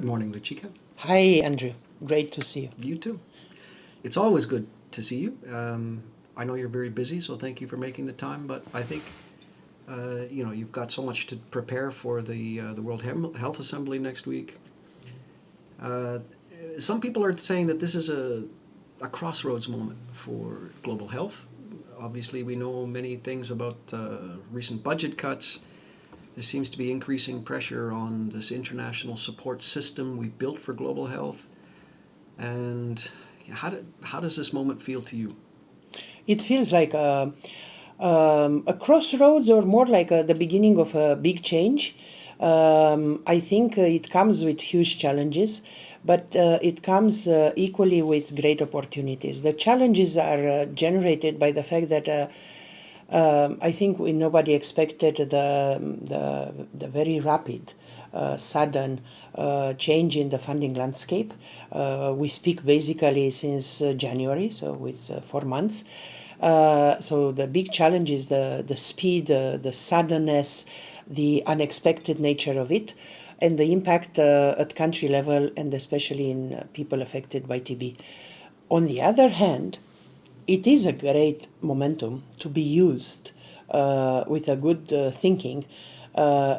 Good morning, Lucica. Hi, Andrew. Great to see you. You too. It's always good to see you. I know you're very busy, so thank you for making the time. But I think you've got so much to prepare for the World Health Assembly next week. Some people are saying that this is a crossroads moment for global health. Obviously, we know many things about recent budget cuts. There seems to be increasing pressure on this international support system we built for global health. And how does this moment feel to you? It feels like a crossroads, or more like the beginning of a big change. I think it comes with huge challenges, but it comes equally with great opportunities. The challenges are generated by the fact that I think nobody expected the very rapid, sudden change in the funding landscape. We speak basically since January, so with 4 months. So the big challenge is the speed, the suddenness, the unexpected nature of it, and the impact at country level, and especially in people affected by TB. On the other hand, it is a great momentum to be used with a good thinking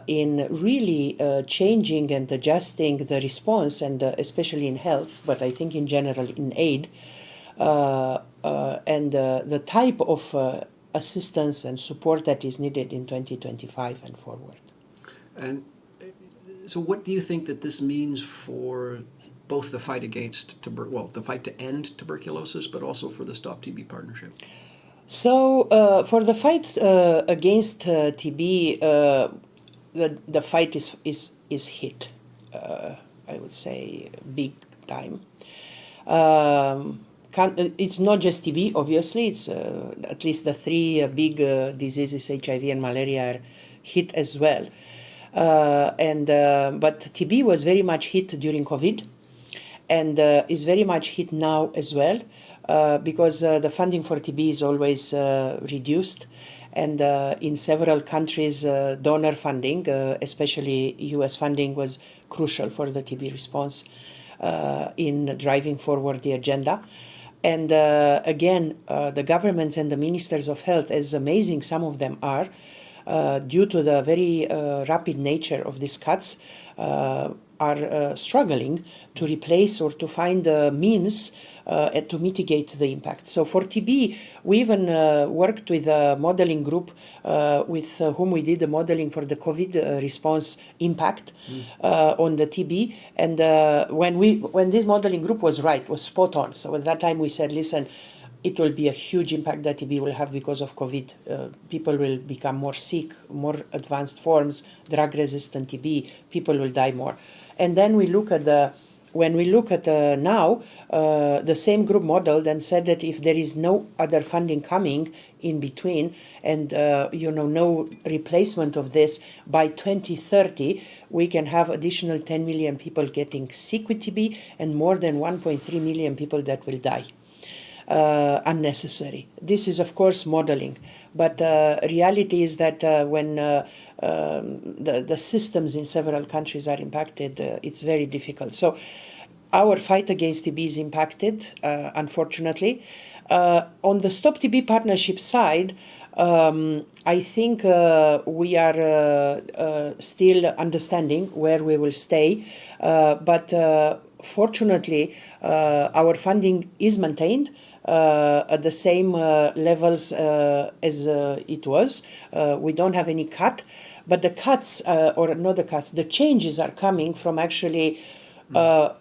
in really changing and adjusting the response, and especially in health, but I think in general in aid, and the type of assistance and support that is needed in 2025 and forward. And so what do you think that this means for both the fight against the fight to end tuberculosis, but also for the Stop TB partnership? So for the fight against TB, the fight is hit. I would say big time. It's not just TB, obviously. It's at least the three big diseases, HIV and malaria, are hit as well. But TB was very much hit during COVID, and is very much hit now as well, because the funding for TB is always reduced. And in several countries, donor funding, especially US funding, was crucial for the TB response in driving forward the agenda. And again, the governments and the ministers of health, as amazing some of them are, due to the very rapid nature of these cuts, are struggling to replace or to find means to mitigate the impact. So for TB, we even worked with a modeling group with whom we did the modeling for the COVID response impact on the TB. And when this modeling group was spot on. So at that time we said, listen, it will be a huge impact that TB will have because of COVID. People will become more sick, more advanced forms, drug-resistant TB. People will die more. And then when we look at now, the same group modeled and said that if there is no other funding coming in between, and no replacement of this, by 2030, we can have additional 10 million people getting sick with TB and more than 1.3 million people that will die. Unnecessary. This is, of course, modeling, but reality is that when the systems in several countries are impacted, it's very difficult. So our fight against TB is impacted, unfortunately. On the Stop TB partnership side, I think we are still understanding where we will stay, but fortunately, our funding is maintained at the same levels as it was. We don't have any cut, but the cuts, or not the cuts, the changes are coming from actually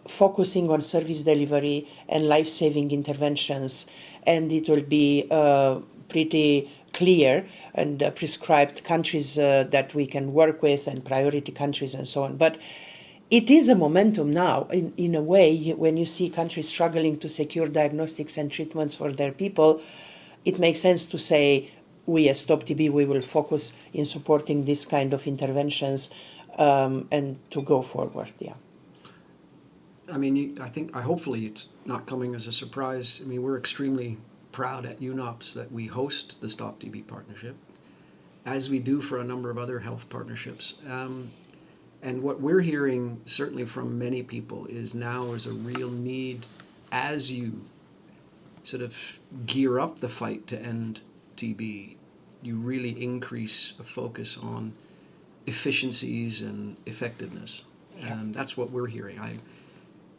focusing on service delivery and life-saving interventions, and it will be pretty clear and prescribed countries that we can work with, and priority countries and so on. But it is a momentum now, in a way, when you see countries struggling to secure diagnostics and treatments for their people. It makes sense to say, we as Stop TB, we will focus in supporting this kind of interventions and to go forward, yeah. I mean, hopefully it's not coming as a surprise. I mean, we're extremely proud at UNOPS that we host the Stop TB partnership, as we do for a number of other health partnerships. And what we're hearing, certainly from many people, is now is a real need as you sort of gear up the fight to end TB, you really increase a focus on efficiencies and effectiveness. And that's what we're hearing.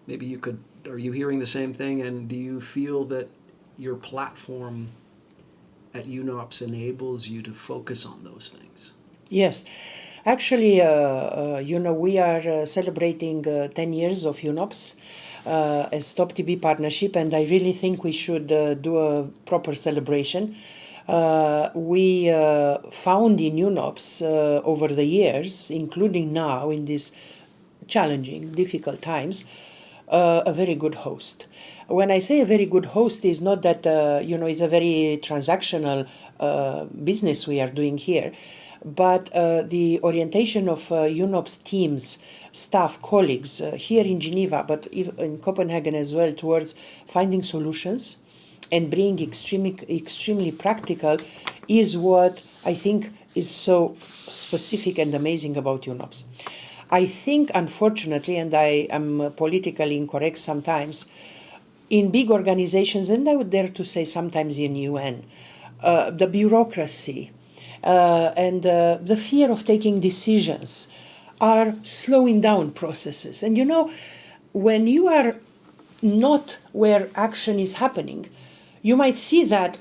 Maybe you could, are you hearing the same thing? And do you feel that your platform at UNOPS enables you to focus on those things? Yes. Actually, we are celebrating 10 years of UNOPS as Stop TB Partnership, and I really think we should do a proper celebration. We found in UNOPS over the years, including now in these challenging, difficult times, a very good host. When I say a very good host, is not that it's a very transactional business we are doing here, but the orientation of UNOPS teams, staff, colleagues here in Geneva, but in Copenhagen as well, towards finding solutions and being extremely practical, is what I think is so specific and amazing about UNOPS. I think, unfortunately, and I am politically incorrect sometimes, in big organizations, and I would dare to say sometimes in UN, the bureaucracy and the fear of taking decisions are slowing down processes. And when you are not where action is happening, you might see that,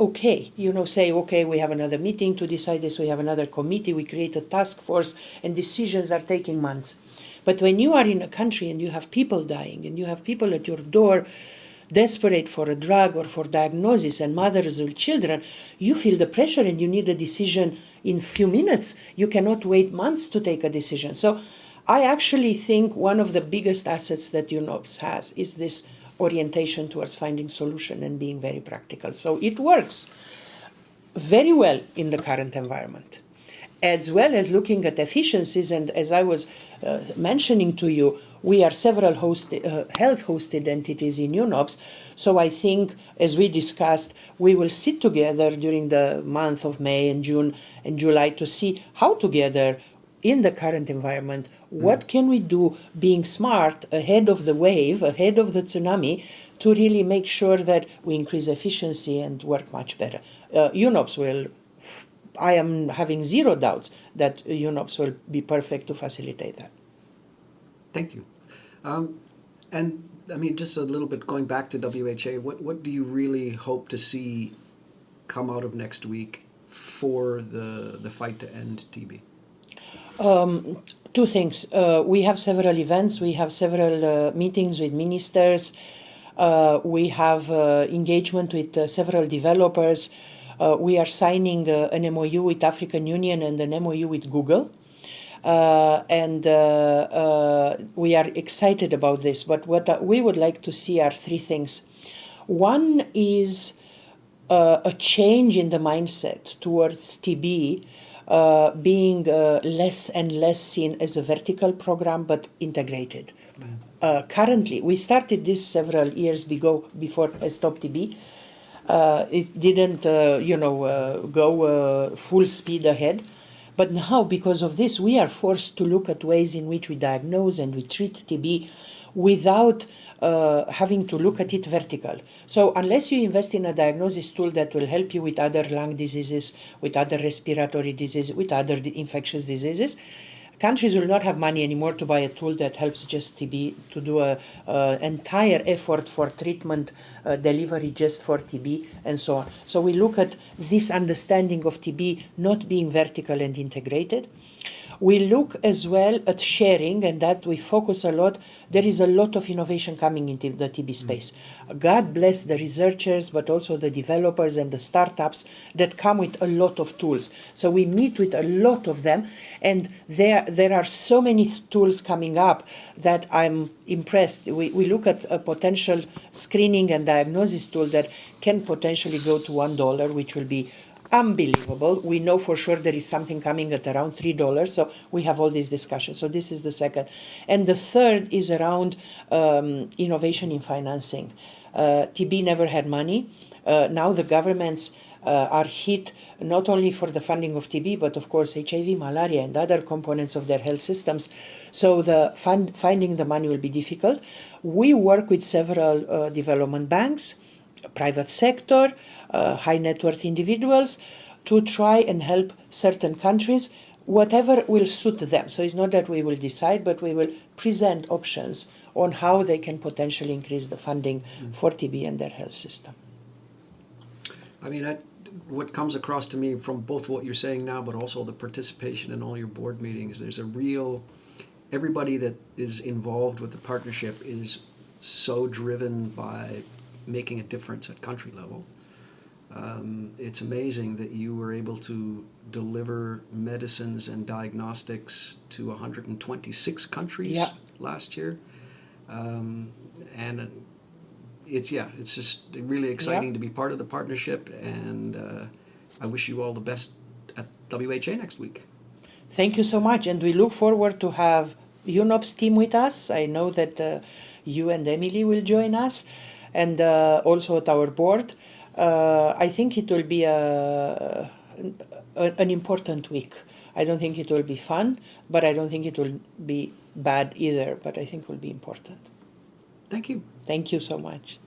say, we have another meeting to decide this, we have another committee, we create a task force, and decisions are taking months. But when you are in a country and you have people dying, and you have people at your door desperate for a drug or for diagnosis, and mothers with children, you feel the pressure and you need a decision in few minutes. You cannot wait months to take a decision. So I actually think one of the biggest assets that UNOPS has is this orientation towards finding solution and being very practical. So it works very well in the current environment, as well as looking at efficiencies. And as I was mentioning to you, we are several health-hosted entities in UNOPS. So I think, as we discussed, we will sit together during the month of May and June and July to see how together, in the current environment, what can we do, being smart, ahead of the wave, ahead of the tsunami, to really make sure that we increase efficiency and work much better. UNOPS will, I am having zero doubts that UNOPS will be perfect to facilitate that. Thank you. And I mean, just a little bit going back to WHA, what do you really hope to see come out of next week for the fight to end TB? Two things. We have several events. We have several meetings with ministers. We have engagement with several developers. We are signing an MOU with African Union and an MOU with Google. And we are excited about this. But what we would like to see are three things. One is a change in the mindset towards TB being less and less seen as a vertical program, but integrated. Currently, we started this several years before Stop TB. It didn't, go full speed ahead. But now, because of this, we are forced to look at ways in which we diagnose and we treat TB without having to look at it vertical. So unless you invest in a diagnosis tool that will help you with other lung diseases, with other respiratory diseases, with other infectious diseases, countries will not have money anymore to buy a tool that helps just TB, to do an entire effort for treatment delivery just for TB, and so on. So we look at this understanding of TB not being vertical and integrated. We look as well at sharing, and that we focus a lot. There is a lot of innovation coming into the TB space. God bless the researchers, but also the developers and the startups that come with a lot of tools. So we meet with a lot of them, and there are so many tools coming up that I'm impressed. We look at a potential screening and diagnosis tool that can potentially go to $1, which will be unbelievable. We know for sure there is something coming at around $3, so we have all these discussions. So this is the second. And the third is around innovation in financing. TB never had money. Now the governments are hit not only for the funding of TB, but of course HIV, malaria, and other components of their health systems. So the finding the money will be difficult. We work with several development banks, private sector, high net worth individuals, to try and help certain countries, whatever will suit them. So it's not that we will decide, but we will present options on how they can potentially increase the funding for TB and their health system. I mean, what comes across to me from both what you're saying now, but also the participation in all your board meetings, there's a real, everybody that is involved with the partnership is so driven by making a difference at country level. It's amazing that you were able to deliver medicines and diagnostics to 126 countries last year. And it's just really exciting to be part of the partnership, and I wish you all the best at WHA next week. Thank you so much, and we look forward to have UNOPS team with us. I know that you and Emily will join us, and also at our board. I think it will be an important week. I don't think it will be fun, but I don't think it will be bad either, but I think it will be important. Thank you. Thank you so much.